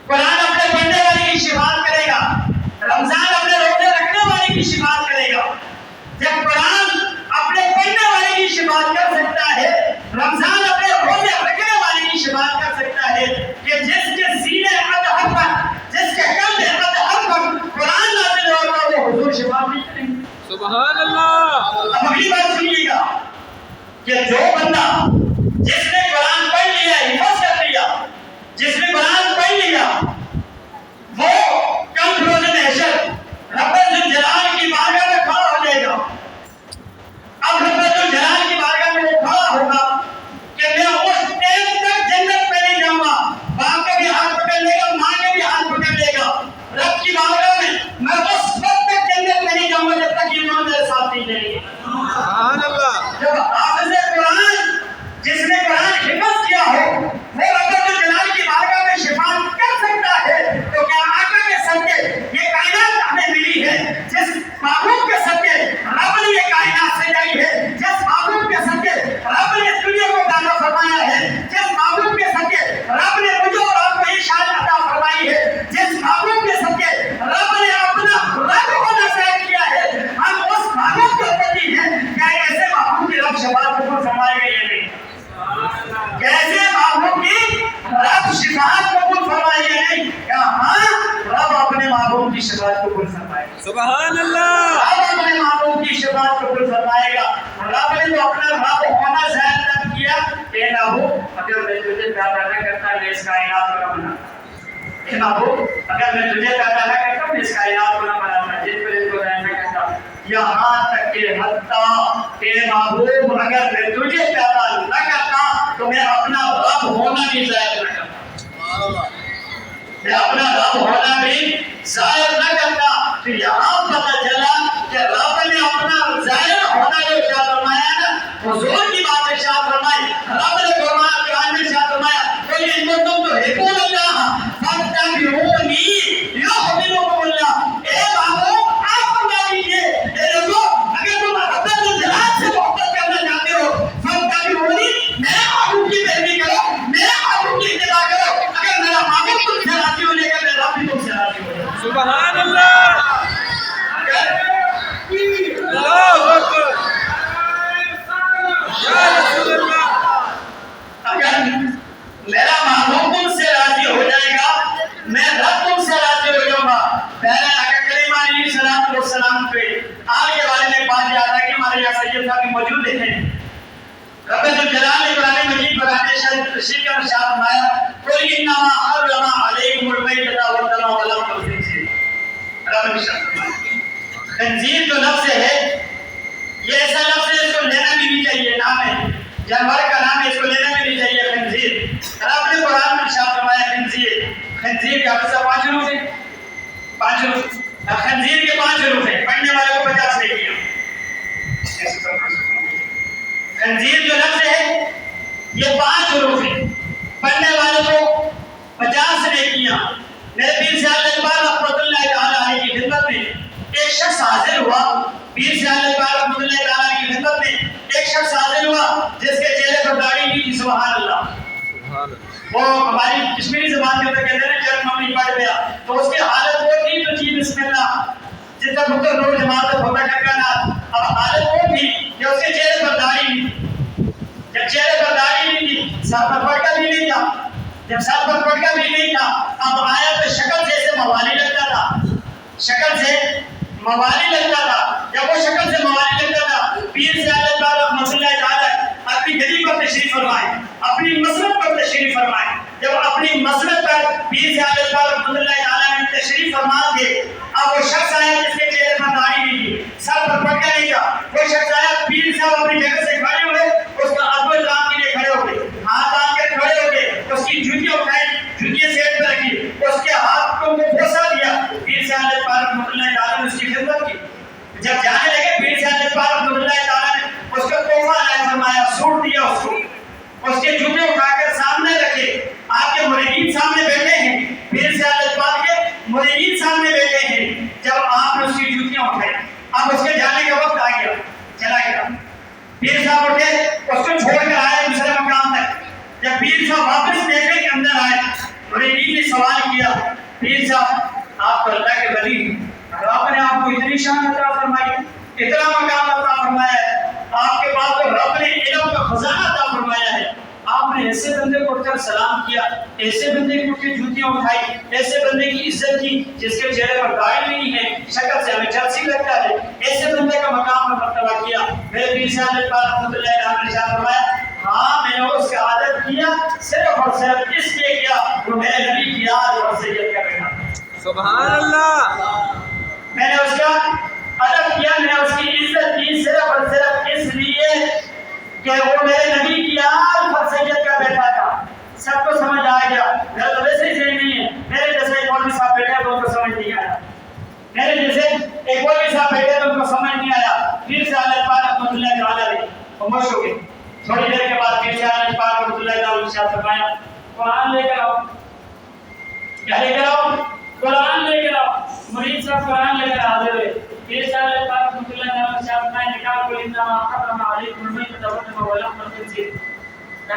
قرآن اپنے پڑھنے والے کی شفاعت کرے گا. رمضان اپنے روزے رکھنے والے کی شفاعت کرے گا. جب قرآن اپنے پڑھنے والے کی شفاعت کر سکتا ہے، رمضان اپنے روزے رکھنے والے کی شفاعت کر سکتا ہے کہ جس کے سینے اطہر پر، جس کے قلب اطہر پر قرآن نازل ہوگا وہ حضور شفاعت نہیں کریں گے. سبحان اللہ. اب اگلی بات سنیے گا کہ جو بندہ جس نے قرآن پڑھ لیا، حفظ کر لیا، جس نے قرآن پڑھ لیا، وہ کل روز محشر رب الجلال کی بارگاہ میں کھڑا ہو جائے گا. اب رب الجلال کی بارگاہ میں وہ کھڑا ہوگا کہ میں اس ٹائم تک جنت میں نہیں جاؤں گا. باپ کا بھی ہاتھ پکڑ لے گا، ماں کا بھی ہاتھ پکڑ لے گا. رب کی بارگاہ میں اس وقت تک جنت میں نہیں جاؤں گا جب تک ایمان میرے ساتھ نہیں جائے گی. سبحان اللہ. جب حافظ قرآن، جس نے قرآن حفظ کیا ہو، وہ رب الجلال کی بارگاہ میں شفاعت کر سکتا ہے. تو کیا آقا کے صدقے یہ کائنات ہمیں ملی ہے؟ جس معبود کے صدقے رب نے یہ کائنات سجائی ہے، جس معبود کے صدقے رب نے اس دنیا کو دانا فرمایا ہے، جس معبود کے صدقے رب نے مجھے اور آپ کو یہ شان عطا فرمائی ہے، جس معبود کے صدقے رب نے اپنا رب ہونا ظاہر کیا ہے، ہم اس معبود کے پتی ہیں. کیا ایسے معبود کی رب شفاعت قبول فرمائے گا یا نہیں؟ کیسے معبود کی رب شفاعت قبول فرمائے گا نہیں؟ کیا ہاں، رب اپنے معبود کی شفاعت قبول فرمائے گا. سبحان اللہ. رب اپنے معبود کی شفاعت قبول فرمائے گا. رب نے تو اپنا رب ہونا ظاہر کر کیا. اے محبوب، اگر میں تجھے پیدا نہ کرتا میں اس کائنات کو نہ بناتا. اے محبوب، اگر میں تجھے پیدا نہ کرتا میں اس کائنات کو نہ بناتا، جن پر ان کو ظاہر نہ کرتا. یہاں تک کہ حتیٰ اے محبوب اگر میں تجھے پیدا نہ کرتا تو میں اپنا رب ہونا بھی ظاہر نہ کرتا. میں اپنا رب ہونا بھی ظاہر نہ کرتا. تو یہاں پتہ چلا کہ رب نے اپنا ظاہر ہونا جو ارشاد فرمایا نا، حضور کی بات ارشاد فرمائی. رب نے قرآن میں ارشاد فرمایا قل ان کنتم تحبون اللہ فاتبعونی یحببکم اللہ. اے محبوب آپ فرما دیجیے، اے لوگوں اگر تم رب الجلال سے محبت کرنا چاہتے ہو فاتبعونی، میرے محبوب کی پیروی کرو، میرے محبوب کی اتباع کرو. اگر میرا محبوب تم سے راضی ہو جائے گا میرا رب بھی تم سے راضی ہو جائے گا. سبحان اللہ. اللہ اکبر. یا رسول اللہ. اگر میرا محبوب تم سے راضی ہو جائے گا میں رب تم سے راضی ہو جاؤں گا. پہلے آقا کریم علیہ السلام پہ آل کے بارے میں بات یاد ہے کہ ہمارے یہاں سید صاحب بھی موجود دیکھیں. رب الجلال نے قرآن مجید قرآن شریف تشریح کا ارشاد فرمایا قل انما حرم علیکم المیتۃ والدم ولحم الخنزیر. رب نے ارشاد فرمایا خنزیر جو لفظ ہے یہ ایسا لفظ ہے اس کو لینا بھی نہیں چاہیے. نام ہے جانور کا نام ہے، اس کو لینا بھی نہیں چاہیے. خنزیر رب نے قرآن میں ارشاد فرمایا خنزیر. خنزیر کا حصہ 5 حروف ہے، 5 حروف. خنزیر کے 5 حروف ہیں، پڑھنے والے کو 50 نیکیاں. خنزیر جو لفظ ہے یہ 5 حروف ہیں، پڑھنے والے کو 50 نیکیاں. میرے پیر سیال اقبال رحمۃ اللہ تعالیٰ علیہ کی خدمت میں ایک شخص حاضر ہوا. پیر سیال اقبال رحمۃ اللہ تعالیٰ علیہ کی خدمت میں ایک شخص حاضر ہوا جس کے چہرے پر داڑھی نہیں تھی. سبحان اللہ. وہ ہماری کشمیری زبان کے اندر کہتے ہیں جب ممی پڑھ گیا تو اس کی حالت وہ تھی تو جی بسم اللہ جس کا مطلب لوگ جماعت ہوتا کرنا. اب حالت وہ تھی کہ اس کے چہرے پر داڑھی نہیں تھی. جب چہرے پر داڑھی نہیں تھی سر پر پٹکا بھی نہیں تھا. جب سر پر پٹکا بھی نہیں تھا اب آیا تو شکل سے ایسے موالی لگتا تھا، شکل سے موالی لگتا تھا. جب وہ شکل سے موالی لگتا تھا پیر سے اللہ تعالیٰ مسئلہ تعالیٰ اپنی گلی پر تشریف فرمائے، اپنی مسلط پر تشریف فرمائے. جب اپنی مسلط پر پیر سے اللہ تعالیٰ نے تشریف فرما کے اب وہ شخص آیا جس کے چہرے پر داڑھی نہیں تھی، سر پر پٹکا نہیں تھا. وہ شخص آیا پیر صاحب اپنی جگہ سے کھڑے ہوئے، اس کا ادب احترام کے لیے کھڑے ہو گئے، ہاتھ آن کے کھڑے ہو گئے، اس کی جوتیاں اٹھائی، جوتیاں سیٹ پہ رکھی، اس کے ہاتھ کو بوسہ دیا۔ پیر صاحب رحمۃ اللہ تعالیٰ نے اس کی خدمت کی۔ جب جانے لگے پیر صاحب رحمۃ اللہ تعالیٰ نے اس کو تحفہ عطا فرمایا، سوٹ دیا اس کو، اس کے جوتے اٹھا کر سامنے رکھے۔ آپ کے مریدین سامنے بیٹھے ہیں، پیر صاحب پاک کے مریدین سامنے بیٹھے ہیں۔ جب آپ نے اس کی جوتیاں اٹھائی، اب اس کے جانے کا وقت آ گیا، چلا گیا۔ پیر صاحب اٹھے، اس کو چھوڑ کر آئے دوسرے مقام تک۔ جب پیر صاحب واپس دیکھنے کے اندر آئے، مریدین نے سوال کیا، پیر صاحب آپ تو اللہ کے ولی ہیں، رب نے آپ کو اتنی شان عطا فرمائی، اتنا مقام عطا فرمایا ہے، آپ کے پاس تو رب نے علم کا خزانہ عطا فرمایا ہے، آپ نے ایسے بندے کو اٹھ کر سلام کیا، ایسے بندے کو اٹھ کے جوتیاں اٹھائی، ایسے بندے کی عزت کی جس کے چہرے پر داڑھی نہیں ہے، شکل سے ہمیں چرسی لگتا ہے، ایسے بندے کا مقام اور مرتبہ کیا۔ میرے پیر صاحب رحمۃ اللہ علیہ نے ارشاد فرمایا، ہاں میں نے اس کا عادت کیا، صرف اور صرف اس لیے کیا وہ میرے نبی کی یاد اور سید کا بیٹا۔ سبحان اللہ۔ میں نے اس کا ادب کیا، میں نے اس کی عزت کی صرف اور صرف اس لیے کہ وہ میرے نبی کی آل پر سید کا بیٹا تھا۔ سب کو سمجھ آ گیا، میرا تو ویسے ہی صحیح نہیں ہے، میرے جیسے ایک مولوی صاحب بیٹھے تو ان کو سمجھ نہیں آیا، میرے جیسے ایک مولوی صاحب بیٹھے تو ان کو سمجھ نہیں آیا۔ پھر سے اللہ پاک رحمۃ اللہ تعالیٰ نے خاموش ہو گئے۔ تھوڑی دیر کے بعد پھر سے اللہ پاک رحمۃ اللہ تعالیٰ نے ارشاد فرمایا، قرآن لے کر آؤ۔ کیا لے کر آؤ؟ قرآن لے کر آؤ۔ مرید صاحب قرآن لے کر حاضر ہوئے۔ پیر صاحب رحمۃ اللہ تعالیٰ نے ارشاد فرمایا، نکال کو انما حرم علیکم المیتۃ والدم ولحم الخنزیر۔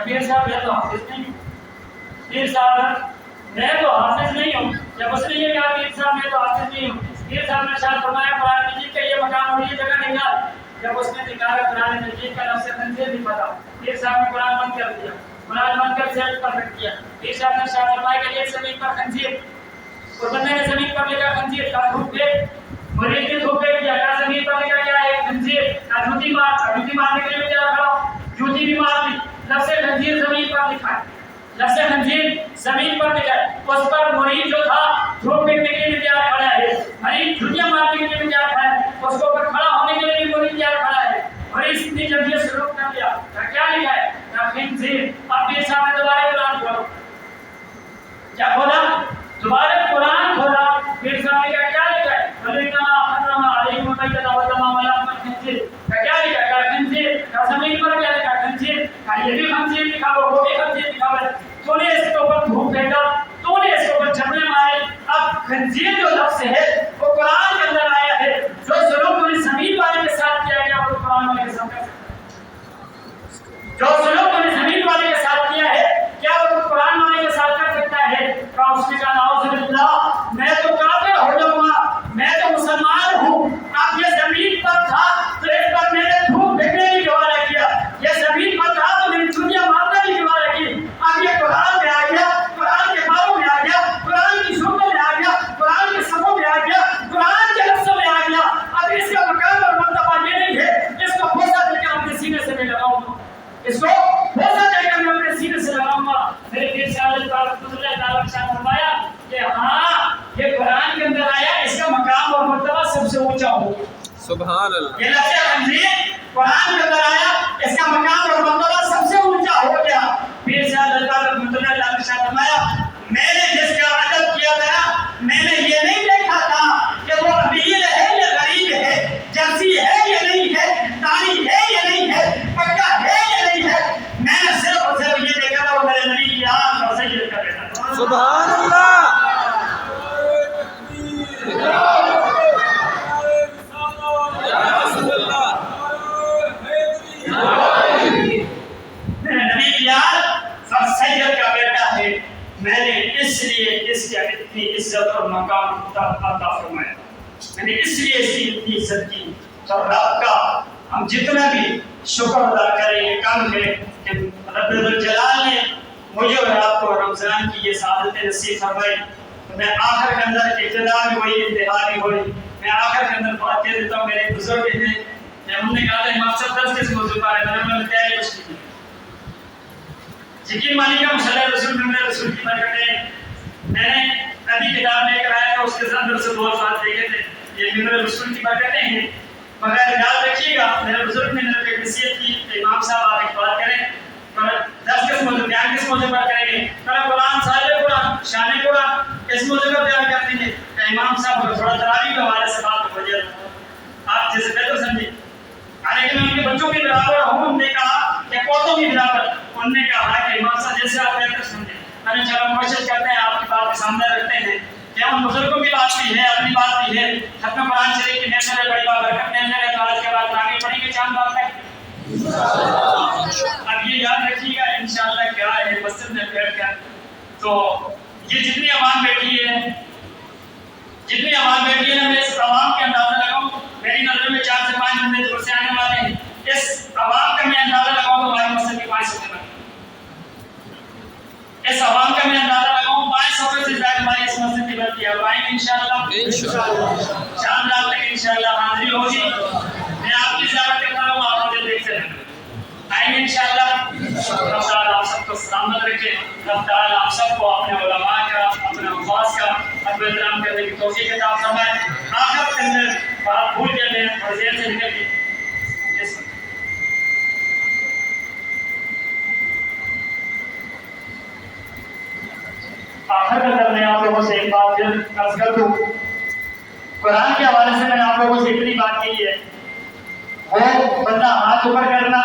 پیر صاحب یہ تو حافظ نہیں، پیر صاحب میں تو حافظ نہیں ہوں۔ جب اس نے یہ کہا پیر صاحب میں تو حافظ نہیں ہوں، پیر صاحب نے ارشاد فرمایا قرآن مجید کا یہ مقام اور یہ جگہ نکال۔ جب اس نے نکالا قرآن مجید کا لفظ خنزیر نہیں پتا، پیر صاحب نے قرآن بند کر دیا، قرآن بند کر سیٹ پر رکھ دیا۔ پیر صاحب نے ارشاد فرمایا کہ ایک زمین پر خنزیر، اور بندے نے زمین پر لکھا خنزیر کا تھوک دے، مرید نے تھوک دے دیا، کہا زمین پر لکھا کیا ہے؟ خنزیر۔ کہا جوتی مار، جوتی مارنے کے لیے چلا کھڑا، جوتی بھی مار لی، لفظ خنزیر زمین پر لکھا ہے، لفظ خنزیر زمین پر لکھا ہے۔ اس پر مرید جو تھا تھوک پھینکنے کے لیے تیار کھڑا ہے، مرید جوتیاں مارنے کے لیے تیار کھڑا ہے، اس کے اوپر کھڑا ہونے کے لیے بھی مرید تیار کھڑا ہے۔ مرید نے جب یہ سلوک کر لیا، کیا لکھا ہے؟ خنزیر۔ اب پیر صاحب نے دوبارہ قرآن کھولا، کیا کھولا؟ دوبارہ قرآن کھولا، پھر صاحب نے کیا لکھا ہے؟ وَلِنَّمَا حَرَّمَ عَلَيْكُمُ الْمَيْتَةَ وَالدَّمَ وَلَحْمَ الْخِنزِيرِ۔ کیا لکھا ہے؟ خنزیر۔ زمین پر کیا لکھا؟ خنزیر۔ یہ بھی خنزیر لکھا ہوا، وہ بھی خنزیر لکھا ہوا ہے۔ تو نے اس کے اوپر دھوپ پھینکا، تو نے اس کے اوپر چھپنے مارے۔ اب خنزیر جو لفظ ہے وہ قرآن کے اندر آیا ہے، جو ظلم انہیں زمین والے کے ساتھ کیا گیا وہ قرآن والے کے ساتھ، جو ظلم انہیں زمین والے کے ساتھ کیا ہے کیا وہ قرآن والے کے ساتھ کر سکتا ہے؟ کہا اس نے کہا نعوذ باللہ، میں تو کافر ہو جاؤں گا، میں تو مسلمان ہوں۔ اب یہ زمین پر تھا تو اس پر میں نے دھوپ پھینکنے کی گوارہ کیا، یہ زمین پر تھا تو میں نے چوٹیاں مارنے کی گوارہ کی۔ اب یہ قرآن میں آ گیا، قرآن کے باروں میں آ گیا، قرآن کی صورتوں میں آ گیا، قرآن کے صفوں میں آ گیا، قرآن کے لفظوں میں آ گیا۔ اب اس کا مقام اور مرتبہ یہ نہیں ہے اس کو بوسہ دے کر اپنے سینے سے میں لگاؤں گا، اس کو بوسہ دے کر میں اپنے سینے سے لگاؤں گا۔ میرے پیر صاحب اللہ تعالیٰ نے فرمایا کہ ہاں یہ قرآن کے اندر آیا، اس کا مقام اور مرتبہ سب سے اونچا ہوگا۔ سبحان اللہ۔ یہ لفظ خنزیر قرآن کے اندر آیا، اس کا مقام اور مرتبہ سب سے اونچا ہو گیا۔ پیر صاحب اللہ تعالیٰ نے فرمایا میں نے جس کا ادب کیا تھا، میں نے یہ نہیں دیکھا تھا کہ وہ امیر ہے یا غریب ہے، جرسی ہے یا نہیں ہے، داڑھی ہے یا نہیں ہے، پگا ہے یا نہیں ہے، میں نے صرف اور صرف یہ دیکھا تھا وہ میرے نبی کی آل اور سید کا بیٹا تھا۔ سبحان اللہ۔ میرے نبی کی آل اور سید کا بیٹا ہے، میں نے اس لیے اس کی اتنی عزت اور مقام عطا فرمایا، میں نے اس لیے اس کی اتنی عزت کی۔ تو رب کا ہم جتنا بھی شکر ادا کریں یہ کم ہے کہ رب الجلال نے مجھے اور آپ کو رمضان کی یہ سعادت نصیب فرمائی۔ تو میں آخر کے اندر ابتدا بھی ہوئی، انتہا بھی ہوئی، میں آخر کے اندر بات کہہ دیتا ہوں۔ میرے ایک بزرگ ہیں، انہوں نے کہا تھا امام صاحب 10 کس موضوع پر ہے، میں نے تیاری کچھ کی یقین مانی کا مصلی رسول محمد رسول کی برکتیں میں نے ابھی کتاب لے کر آیا تھا، اس کے اندر سے 2 الفاظ دیکھے تھے، یہ محمد رسول کی برکتیں ہیں۔ مگر یاد رکھیے گا میرے بزرگ نے میرے کو نصیحت کی کہ امام صاحب آپ ایک بات کریں دس کس موضوع بیان کس موضوع پر کریں گے قرآن صاحب قرآن شان قرآن اس موضوع پر بیان کر دیں گے کہ امام صاحب کو تھوڑا تراویح کے حوالے سے بات ہو جائے آپ جیسے بہتر سمجھیں حالانکہ میں ان کے بچوں کی برابر ہوں ان نے کہا کہ پودوں کی برابر انہوں نے کہا کہ امام صاحب جیسے آپ بہتر سمجھیں میں نے چلو کوشش کرتے ہیں آپ کی بات کے سامنے رکھتے ہیں کہ ہم بزرگوں کی بات بھی ہے اپنی بات بھی ہے ختم قرآن شریف کی محفل بڑی بابرکت محفل ہے تو آج کے بعد آگے پڑھیں گے چاند بات تک اب یہ یاد رکھیے گا انشاءاللہ کیا ہے مسجد میں بیٹھ کر تو یہ جتنی عوام بیٹھی ہے نا میں اس عوام کے اندازہ لگاؤں میری نظر میں 4 سے 5 بندے دور سے آنے والے ہیں اس عوام کا میں اندازہ لگاؤں تو ہماری مسجد کی 500 بندے اس عوام کا میں اندازہ لگاؤں 500 سے زیادہ ہماری اس مسجد کی بنتی ہے آئیں انشاءاللہ چاند رات تک انشاءاللہ حاضری ہوگی میں آپ کی زیارت کرتا ہوں آپ مجھے دیکھتے رہیں آئیں انشاءاللہ رب تعالیٰ آپ سب کو سلامت رکھے رب تعالیٰ آپ سب کو اپنے علماء کا اپنے حفاظ کا ادب احترام کرنے کی توفیق عطا فرمائے آخرت کے اندر بات بھول جائے اور ذہن سے نکل گئی آخر کا کر میں آپ لوگوں سے ایک بات عرض کر دوں قرآن کے حوالے سے میں نے آپ لوگوں سے اتنی بات کی ہے وہ بندہ ہاتھ اوپر کرنا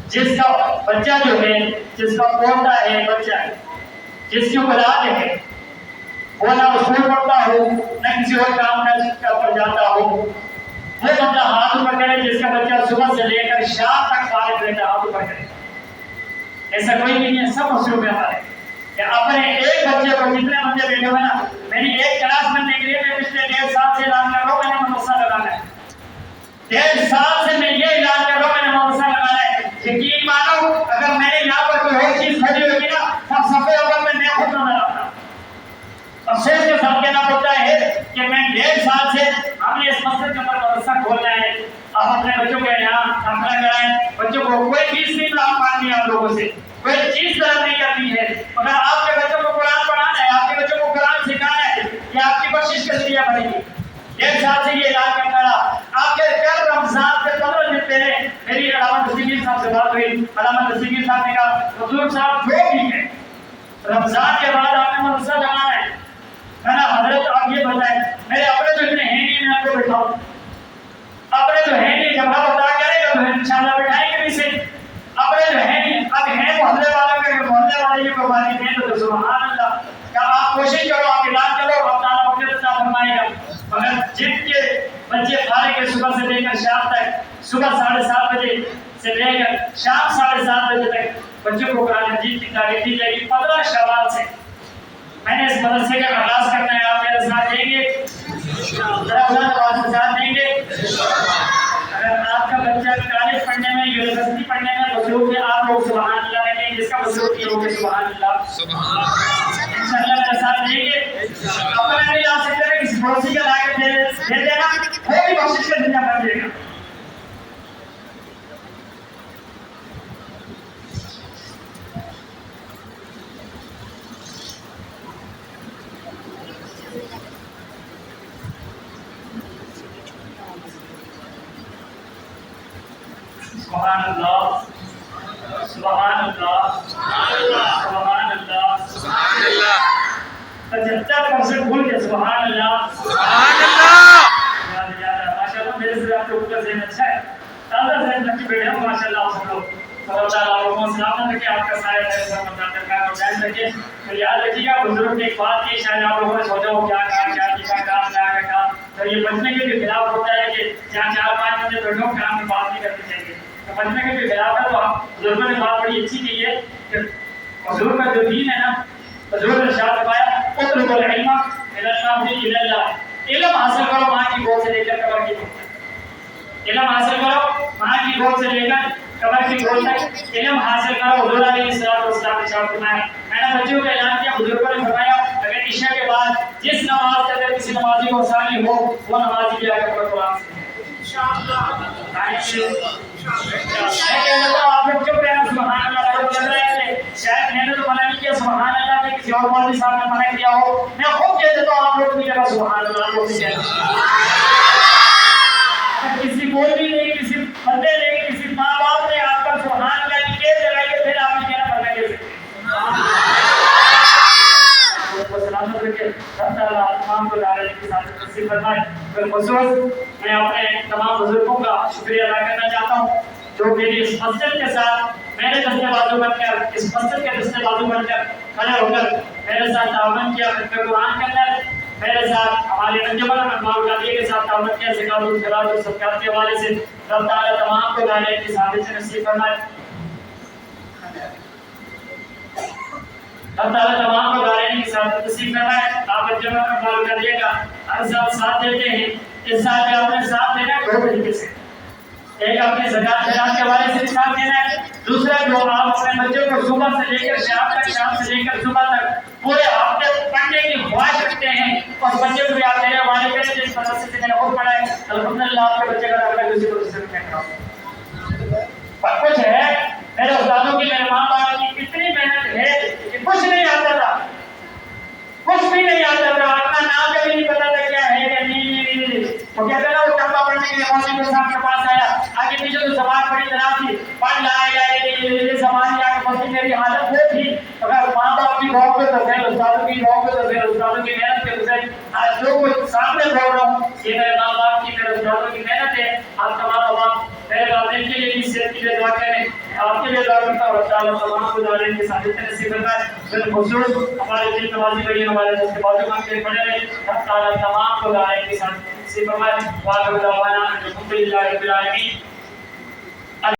جس کا بچہ جو ہے جس کا پوتا ہے بچہ ہے جس کی اولاد ہے وہ نہ اسکول پڑھتا ہو نہ کسی اور کام پر جاتا ہو وہ بندہ ہاتھ اوپر کرے جس کا بچہ صبح سے لے کر شام تک فارغ رہتا ہے ہاتھ اوپر کرے ایسا کوئی نہیں ہے سب مصروف ہے ہمارے کہ اپنے ایک بچے کو جتنے بچے بیٹھے ہوئے نا میری ایک کلاس بننے کے لیے میں پچھلے 1.5 سال سے اعلان کر رہا ہوں میں نے مدرسہ لگانا ہے 1.5 سال سے میں یہ اعلان کر رہا ہوں میں نے مدرسہ لگانا ہے یقین مانو اگر میں نے یہاں پر کوئی اور چیز کھڑی ہوگی نا سب صفحے اوپر میں خود نظر آتا افسوس کے ساتھ کہنا پڑتا ہے کہ میں 1.5 سال سے ہم نے اس مسجد کے اوپر مدرسہ کھولنا ہے آپ اپنے بچوں کے یہاں داخلہ کرائیں بچوں کو کوئی چیز نہیں مانگنی ہے آپ لوگوں سے کوئی چیز طلب نہیں کرنی ہے مگر آپ کے بچوں کو قرآن پڑھانا ہے آپ کے بچوں کو قرآن سکھانا ہے یہ آپ کی بخشش کا ذریعہ بنے گی 1.5 سال سے یہ اعلان کرتا رہا آپ کے کل رمضان کے 15 دن پہلے میری علامہ دستگیر صاحب سے بات ہوئی علامہ دستگیر صاحب نے کہا حضور صاحب جو بھی ہے رمضان کے بعد آپ نے مدرسہ لگانا ہے حضرت آپ یہ بتائیں میرے اپنے تو اتنے ہیں نہیں میں آپ کو بٹھاؤں اپنے تو ہیں نہیں جب آپ بتا کرے گا تو انشاءاللہ بٹھائیں گے بھی سے اپنے تو ہیں نہیں اب ہیں محلے والوں کے محلے والے کی قربانی دیں تو سبحان اللہ کہ آپ کوشش کرو آپ اعلان کرو رب تعالیٰ مغفرت عطا فرمائے گا مگر جن کے بچے فارغ ہیں صبح سے لے کر شام تک صبح 7:30 بجے سے لے کر شام 7:30 بجے تک بچوں کو قرآن مجید کی تعلیم دی جائے گی 15 شوال سے میں نے اس مدرسے کا آغاز کرنا ہے آپ میرے ساتھ دیں گے ذرا آواز کے ساتھ دیں گے اگر آپ کا بچہ کالج پڑھنے میں یونیورسٹی پڑھنے میں مصروف ہے آپ لوگ سبحان اللہ رکھیں جس کا مصروف یہ ہوگا سبحان اللہ انشاءاللہ میرے ساتھ دیں گے اپنے نہیں لا سکتے کسی پڑوسی کا لا کے دے دینا وہ بھی کوشش کر دنیا بن دے گا سبحان اللہ سبحان اللہ سبحان اللہ سبحان اللہ 75% بھول کے سبحان اللہ سبحان اللہ ماشاءاللہ میرے سے آپ کے اوپر ذہن اچھا ہے تازہ ذہن رکھ کے بیٹھے ہوں ماشاءاللہ آپ سب لوگ اللہ تعالیٰ آپ لوگوں سے سلامت رکھے آپ کا سایہ ہے سب مدد کا جائز رکھے تو یاد رکھیے گا بزرگ نے ایک بات کی شاید آپ لوگوں نے سوچا ہو کیا کام کیا کام تو یہ بچنے کے بھی خلاف ہوتا ہے کہ جہاں 4-5 بندے بیٹھو کام کی بات نہیں کرنی چاہیے بچنے کے بھی خلاف ہے تو بزرگوں نے بات بڑی اچھی کی ہے کہ حضور کا جو دین ہے نا حضور نے ارشاد فرمایا اطلب العلم من النافع الى اللہ علم حاصل کرو ماں کی گود سے لے کر قبر کی گود تک علم حاصل کرو ماں کی گود سے لے کر قبر کی گود تک علم حاصل کرو حضور علیہ الصلوۃ والسلام نے ارشاد فرمایا میں نے بچوں کا اعلان کیا بزرگوں نے فرمایا اگر عشاء کے بعد جس نماز کے اندر کسی نمازی کو ثانی ہو وہ نمازی بھی آ کر قرآن سے انشاءاللہ آپ لوگ چپ رہے سبحان اللہ لوگ چل رہے تھے شاید میں نے تو منع نہیں کیا سبحان اللہ نے کسی اور مولوی صاحب نے منع کیا ہو میں خوب کہہ دیتا ہوں آپ لوگ بھی جگہ سبحان اللہ لوگ بھی کہتے آپ کسی بولنے نہیں، کسی بندے نے، کسی ماں باپ نے آپ پر سبحان اللہ کی کیس لگائی ہے، پھر آپ نے کہنا پڑنا کیسے؟ سلامت رکھے رب تعالیٰ تمام کو دارے کی ساتھ نصیب فرمائے۔ بالخصوص میں اپنے تمام بزرگوں کا شکریہ ادا کرنا چاہتا ہوں جو میری اس مسجد کے ساتھ میرے دستے بازو بن کر، اس مسجد کے دستے بازو بن کر کھڑے ہو کر میرے ساتھ تعاون کیا، خدمت قرآن کے اندر میرے ساتھ ہمارے انجمن انوار القادریہ کے ساتھ تعاون کیا، زکات الخراج اور صدقات کے حوالے سے رب تعالیٰ تمام کو دارے کی ساتھ سے نصیب فرمائے۔ رب تعالیٰ تمام کو دارین کی ساتھ نصیب فرمائے۔ آپ انجمن انوار القادریہ کا ہر سال ساتھ دیتے ہیں، اس سال بھی آپ نے ساتھ دینا ہے دو طریقے سے، ایک اپنے زکات خیرات کے حوالے سے ساتھ دینا ہے، دوسرا جو آپ اپنے بچوں کو صبح سے لے کر شام تک، شام سے لے کر صبح تک پورے ہفتے پڑھنے کی خواہش رکھتے ہیں، اور بچے کو بھی آپ میرے حوالے کریں جس طرح سے میں نے خود پڑھا ہے الحمدللہ آپ کے بچے کا داخلہ کسی کو دوسرے میں کراؤں۔ پر کچھ ہے میرے استادوں کی، میرے ماں باپ کی اتنی محنت ہے کہ کچھ نہیں آتا تھا، کچھ بھی نہیں آتا تھا، اپنا نام کبھی نہیں پتا تھا کیا ہے یا نہیں۔ وہ کہتے نا وہ ٹپا پڑھنے کے لیے موسیقی صاحب کے پاس آیا، آگے پیچھے تو زبان بڑی طرح تھی، پڑھ لائے گا یہ زبان یا کہ مسجد میری حالت وہ تھی، اگر ماں باپ کی محبت تو پھر استادوں کی محبت تو پھر استادوں کی محنت کے بغیر آج جو کچھ سامنے بول رہا ہوں یہ میرے ماں باپ کی، میرے استادوں کی محنت ہے۔ آپ تمام عوام میرے والدین کے لیے بھی صحت کے لیے دعا کریں، آپ کے لیے دعا کرتا ہوں اور تعالیٰ تمام کو دارین کے ساتھ نصیب فرمائے۔ بالخصوص ہمارے دل نوازی بھائی ہمارے جس کے بازو مان کے پڑے رہے، رب تعالیٰ تمام کو دارین کے ساتھ نصیب فرمائے۔ وآخر دعوانا الحمدللہ رب العالمین۔